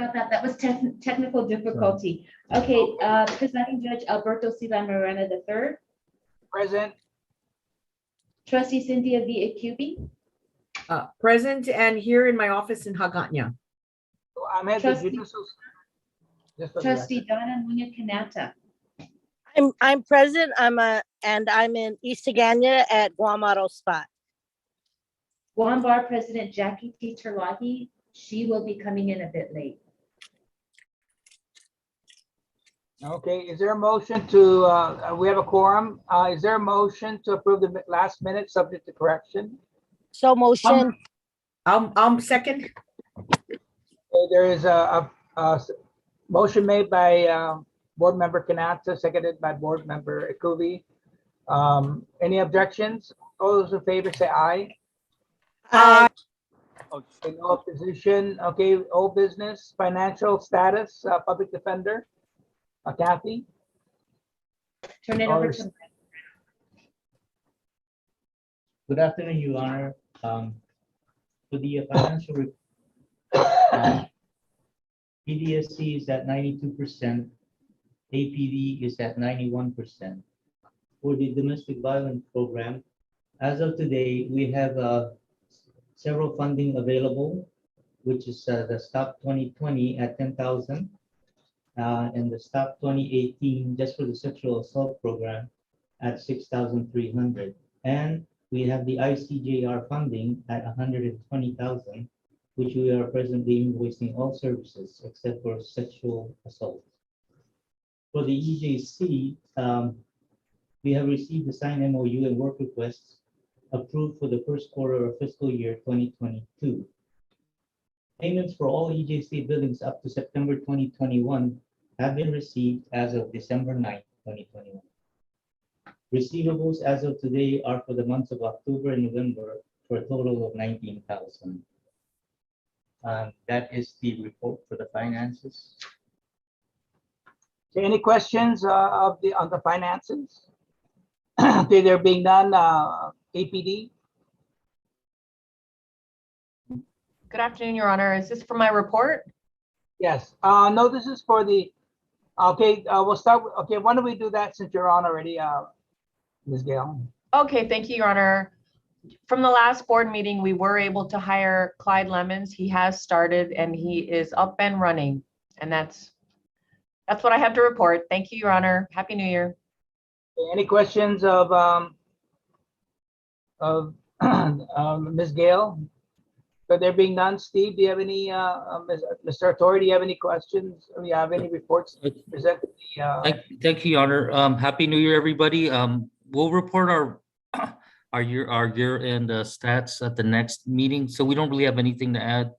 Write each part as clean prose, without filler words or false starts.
about that. That was technical difficulty. Okay, presiding judge Alberto Sivan Morena III. Present. Trustee Cynthia V. Acubi. Present and here in my office in Sinajaña. I'm at the Trustee- judicial. Just for the Trustee record. Donna Muñoz Canata. I'm present. I'm in Sinajaña at Guam Auto Spot. Guam Bar President Jackie T. Terlahi. She will be coming in a bit late. Okay, is there a motion to, we have a quorum. Is there a motion to approve the last minute subject to correction? So motion. Second. There is a motion made by Board Member Canata, seconded by Board Member Acubi. Any objections? All those in favor say aye. Aye. Okay, no opposition. Okay, old business, financial status, public defender. Kathy? Turn it over to Mike. Good afternoon, Your Honor. For the financial PDSC is at 92%, APD is at 91%. For the domestic violence program, as of today, we have several funding available, which is the Stop 2020 at 10,000, and the Stop 2018 just for the sexual assault program at 6,300. And we have the ICJR funding at 120,000, which we are presently invoicing all services except for sexual assault. For the EJC, we have received the signed MOU and work requests approved for the first quarter of fiscal year 2022. Payments for all EJC billings up to September 2021 have been received as of December 9th, 2021. Receivables as of today are for the months of October and November for a total of 19,000. That is the report for the finances. Okay, any questions on the finances? Okay, they're being done, APD. Good afternoon, Your Honor. Is this for my report? Yes, no, this is for the, okay, we'll start, okay, why don't we do that since you're on already, Ms. Gale? Okay, thank you, Your Honor. From the last board meeting, we were able to hire Clyde Lemons. He has started and he is up and running. And that's what I have to report. Thank you, Your Honor. Happy New Year. Any questions of Ms. Gale? So they're being done. Steve, do you have any, Mr. Artori, do you have any questions? Do you have any reports presented? Thank you, Your Honor. Happy New Year, everybody. We'll report our year-end stats at the next meeting, so we don't really have anything to add.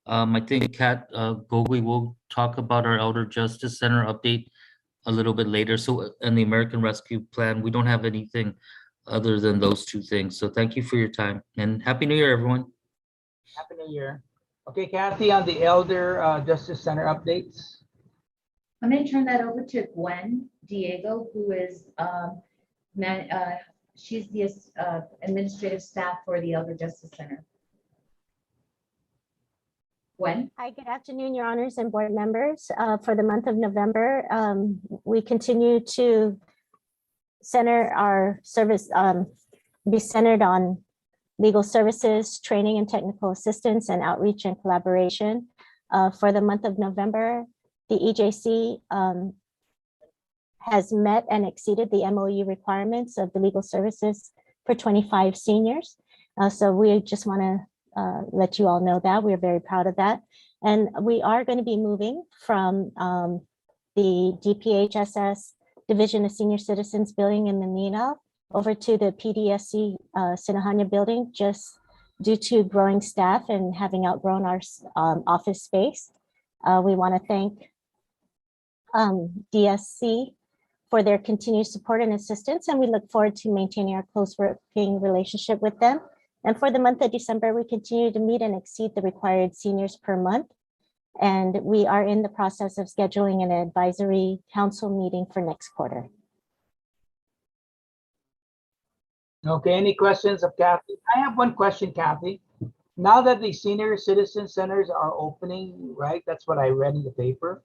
I think Kat Gogui will talk about our Elder Justice Center update a little bit later. So, and the American Rescue Plan, we don't have anything other than those two things. So thank you for your time and Happy New Year, everyone. Happy New Year. Okay, Kathy, on the Elder Justice Center updates. I'm going to turn that over to Gwen Diego, who is she's the administrative staff for the Elder Justice Center. Gwen? Hi, good afternoon, Your Honors and board members. For the month of November, we continue to center our service, be centered on legal services, training and technical assistance, and outreach and collaboration. For the month of November, the EJC has met and exceeded the MOU requirements of the legal services for 25 seniors. So we just want to let you all know that we're very proud of that. And we are going to be moving from the DPHSS Division of Senior Citizens building in Manila over to the PDSC Sinajaña building, just due to growing staff and having outgrown our office space. We want to thank DSC for their continued support and assistance, and we look forward to maintaining our close working relationship with them. And for the month of December, we continue to meet and exceed the required seniors per month. And we are in the process of scheduling an advisory council meeting for next quarter. Okay, any questions of Kathy? I have one question, Kathy. now that the senior citizen centers are opening, right? That's what I read in the paper.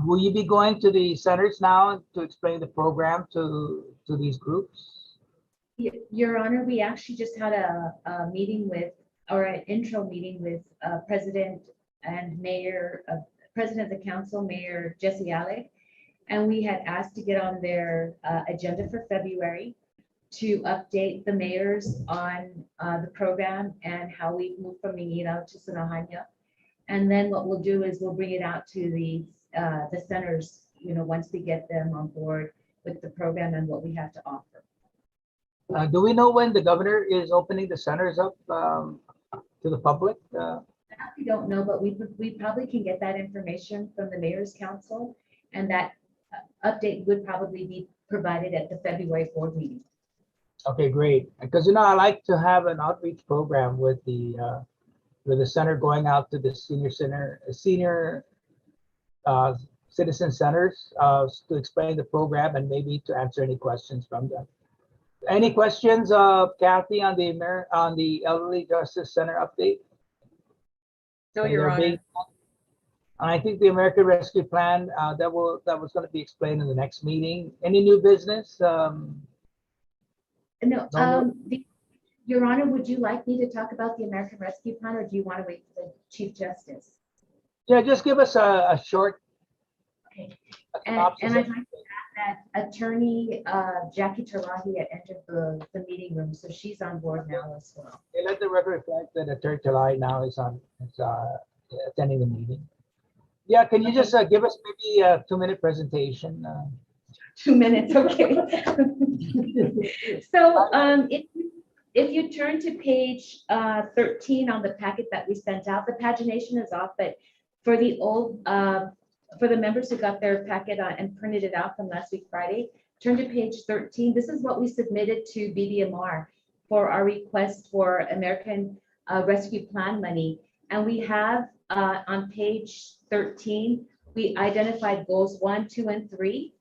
Will you be going to the centers now to explain the program to these groups? Your Honor, we actually just had a meeting with, or an intro meeting with President and Mayor, President of the Council, Mayor Jesse Alec. And we had asked to get on their agenda for February to update the mayors on the program and how we move from Mindanao to Sinajaña. And then what we'll do is we'll bring it out to the centers, once we get them on board with the program and what we have to offer. Do we know when the governor is opening the centers up to the public? That we don't know, but we probably can get that information from the Mayor's Council, and that update would probably be provided at the February board meeting. Okay, great. Because I like to have an outreach program with the center going out to the senior citizen centers to explain the program and maybe to answer any questions from them. Any questions, Kathy, on the Elderly Justice Center update? No, And Your they're Honor. being- And I think the American Rescue Plan that was going to be explained in the next meeting. Any new business? No, No, Your Honor, would you like me to talk about the American Rescue Plan, or do you want to wait for the Chief Justice? Yeah, just give us a short. Okay. synopsis And of- I'd like to add that Attorney Jackie Tarahi had entered the meeting room, so she's on board now as well. Let the record reflect that Attorney July now is attending the meeting. Yeah, can you just give us maybe a 2-minute presentation? 2 minutes, okay. So if you turn to page 13 on the packet that we sent out, the pagination is off, but for the members who got their packet and printed it out from last week Friday, turn to page 13. This is what we submitted to BDMR for our request for American Rescue Plan money. And we have on page 13, we identified goals 1, 2, and 3.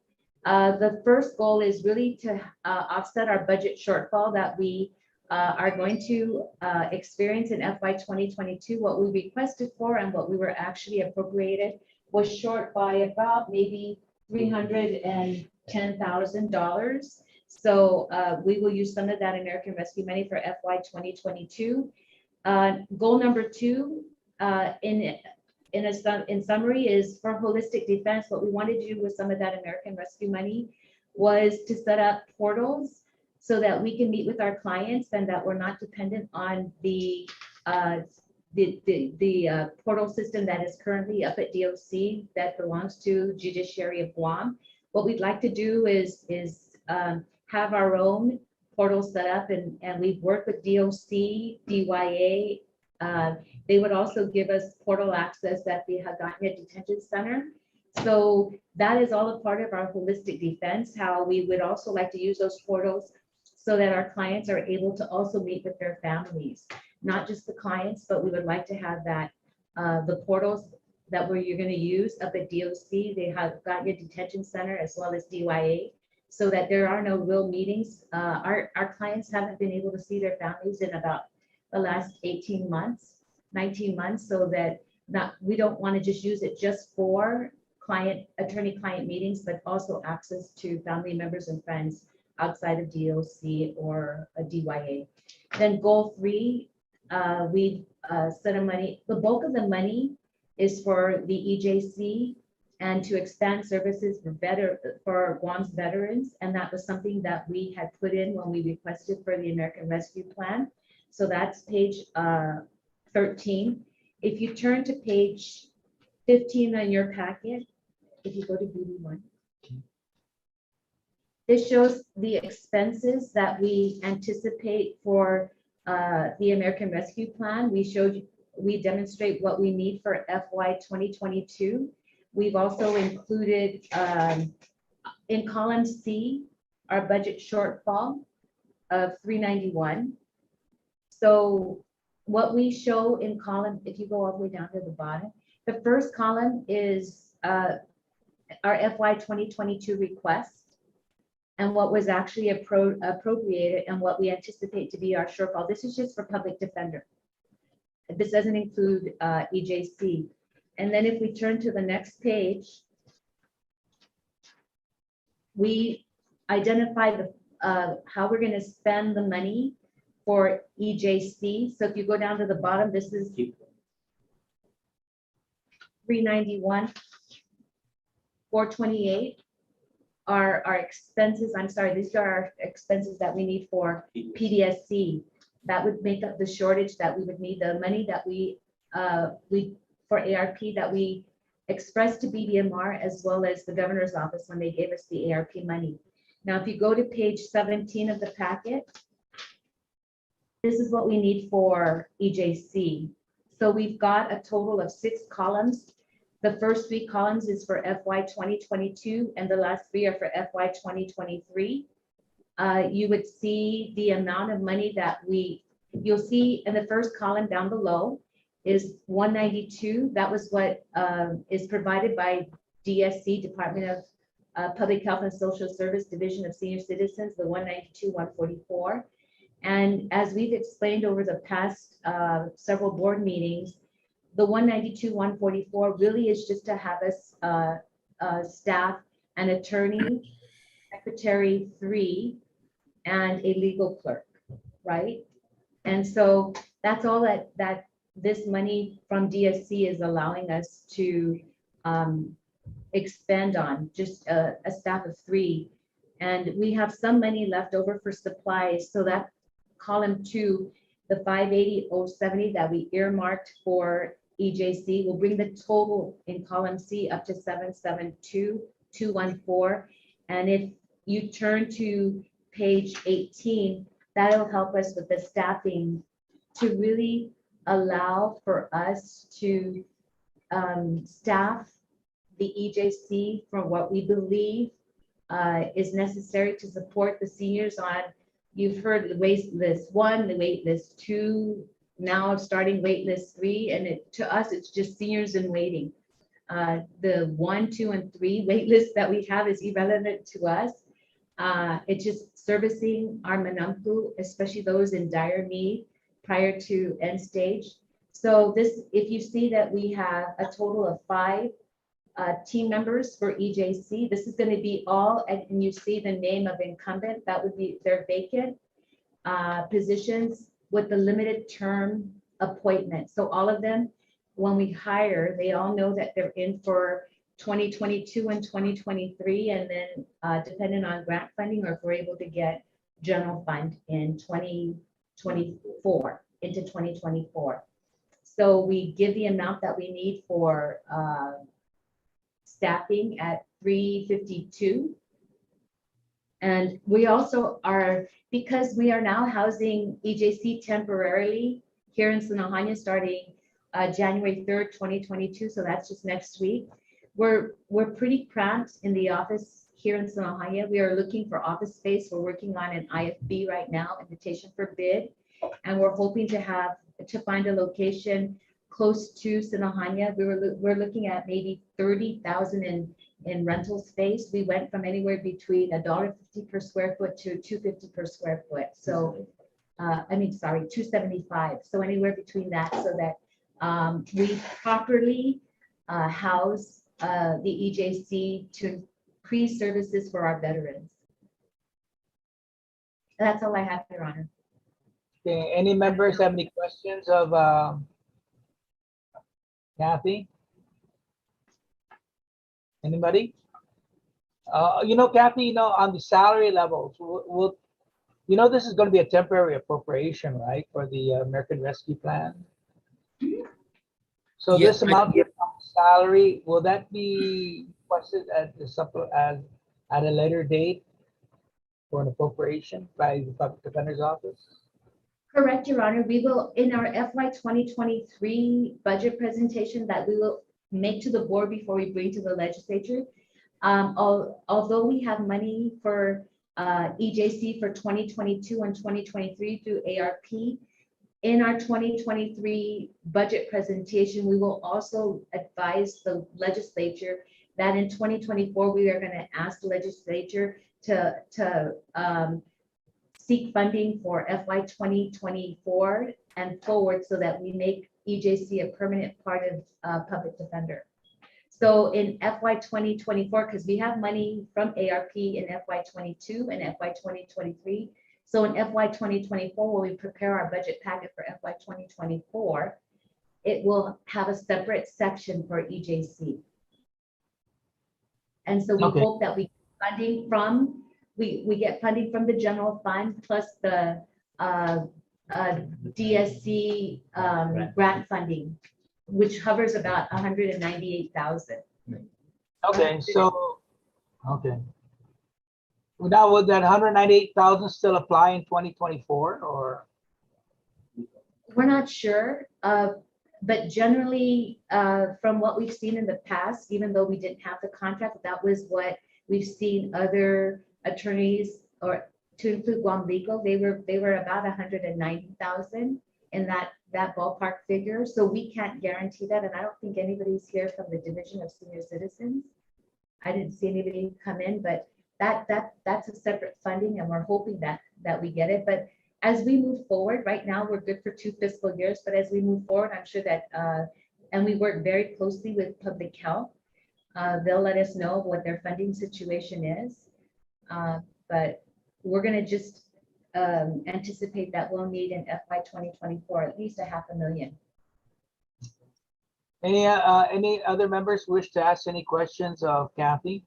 The first goal is really to offset our budget shortfall that we are going to experience in FY 2022. What we requested for and what we were actually appropriated was short by about maybe $310,000. So we will use some of that American Rescue money for FY 2022. Goal number 2, in summary, is for holistic defense. What we wanted to do with some of that American Rescue money was to set up portals so that we can meet with our clients and that we're not dependent on the portal system that is currently up at DOC that belongs to Judiciary of Guam. What we'd like to do is have our own portal set up, and we've worked with DOC, DYA. They would also give us portal access at the Sinajaña Detention Center. So that is all a part of our holistic defense, how we would also like to use those portals so that our clients are able to also meet with their families. Not just the clients, but we would like to have that, the portals that you're going to use up at DOC, they have Sinajaña Detention Center as well as DYA, so that there are no real meetings. Our clients haven't been able to see their families in about the last 18 months, 19 months, so that we don't want to just use it just for attorney-client meetings, but also access to family members and friends outside of DOC or a DYA. Then goal 3, we've set a money, the bulk of the money is for the EJC and to expand services for Guam's veterans. And that was something that we had put in when we requested for the American Rescue Plan. So that's page 13. If you turn to page 15 on your packet, if you go to BD1, this shows the expenses that we anticipate for the American Rescue Plan. We demonstrate what we need for FY 2022. We've also included in column C, our budget shortfall of 391. So what we show in column, if you go all the way down to the bottom, the first column is our FY 2022 request and what was actually appropriated and what we anticipate to be our shortfall. This is just for public defender. This doesn't include EJC. And then if we turn to the next page, we identify the how we're going to spend the money for EJC. So if you go down to the bottom, this is 391, 428 are our expenses. I'm sorry, these are our expenses that we need for PDSC. That would make up the shortage that we would need, the money that we for ARP that we expressed to BDMR as well as the governor's office when they gave us the ARP money. Now, if you go to page 17 of the packet, this is what we need for EJC. So we've got a total of 6 columns. The first 3 columns is for FY 2022 and the last 3 are for FY 2023. You would see the amount of money that you'll see in the first column down below is 192. That was what is provided by DSC, Department of Public Health and Social Service, Division of Senior Citizens, the 192, 144. And as we've explained over the past several board meetings, the 192, 144 really is just to have us staff an attorney, secretary 3, and a legal clerk, right? And so that's all that this money from DSC is allowing us to expend on, just a staff of 3. And we have some money left over for supplies. So that column 2, the 580,070 that we earmarked for EJC will bring the total in column C up to 772,214. And if you turn to page 18, that'll help us with the staffing to really allow for us to staff the EJC from what we believe is necessary to support the seniors on, you've heard the wait list 1, the wait list 2, now starting wait list 3, and to us, it's just seniors in waiting. The 1, 2, and 3 wait list that we have is irrelevant to us. It's just servicing our Manampu, especially those in dire need prior to end stage. So this, if you see that we have a total of 5 team members for EJC, this is going to be all, and you see the name of incumbent, that would be their vacant positions with the limited term appointment. So all of them, when we hire, they all know that they're in for 2022 and 2023, and then depending on grant funding or if we're able to get general fund in 2024 into 2024. So we give the amount that we need for staffing at 352. And we also are, because we are now housing EJC temporarily here in Sinajaña starting January 3rd, 2022. So that's just next week. We're pretty cramped in the office here in Sinajaña. We are looking for office space. We're working on an IFB right now, invitation for bid. And we're hoping to find a location close to Sinajaña. We're looking at maybe 30,000 in rental space. We went from anywhere between $1.50 per square foot to $2.50 per square foot. So, $2.75. So anywhere between that, so that we properly house the EJC to increase services for our veterans. That's all I have, Your Honor. Okay, any members have any questions of Kathy? Anybody? Kathy, on the salary levels, this is going to be a temporary appropriation, right, for the American Rescue Plan? So Yeah, this amount of salary, will that be requested at a later date for an appropriation by the Public Defender's Office? Correct, Your Honor. We will, in our FY 2023 budget presentation that we will make to the board before we bring to the legislature, although we have money for EJC for 2022 and 2023 through ARP, in our 2023 budget presentation, we will also advise the legislature that in 2024, we are going to ask the legislature to seek funding for FY 2024 and forward so that we make EJC a permanent part of public defender. So in FY 2024, because we have money from ARP in FY 22 and FY 2023. So in FY 2024, when we prepare our budget packet for FY 2024, it will have a separate section for EJC. And so we Okay. hope that we get funding from the general fund plus the DSC grant funding, which hovers about 198,000. Okay, so, okay. Now, would that 198,000 still apply in 2024 or? We're not sure, but generally, from what we've seen in the past, even though we didn't have the contract, that was what we've seen other attorneys, or to include Guam Legal, they were about 190,000 in that ballpark figure. So we can't guarantee that, and I don't think anybody's here from the Division of Senior Citizens. I didn't see anybody come in, but that's a separate funding, and we're hoping that we get it. But as we move forward, right now we're good for 2 fiscal years, but as we move forward, I'm sure that and we work very closely with public health. They'll let us know what their funding situation is, but we're going to just anticipate that we'll need in FY 2024 at least $500,000. Any other members wish to ask any questions of Kathy?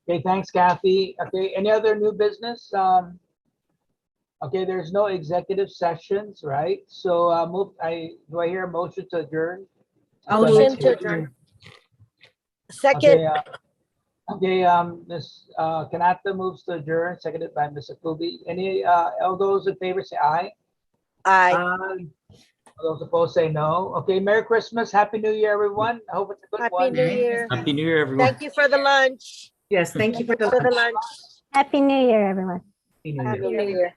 Okay, thanks, Kathy. Okay, any other new business? Okay, there's no executive sessions, right? So do I hear a motion to adjourn? Motion to adjourn. Second. Okay, Ms. Kanata moves to adjourn, seconded by Ms. Akubi. Any, all those in favor say aye. Aye. All those opposed say no. Okay, Merry Christmas, Happy New Year, everyone. I hope it's a good Happy one. New Year. Happy New Year, everyone. Thank you for the lunch. Yes, thank you for the For the lunch. lunch. Happy New Year, everyone. Happy New Year.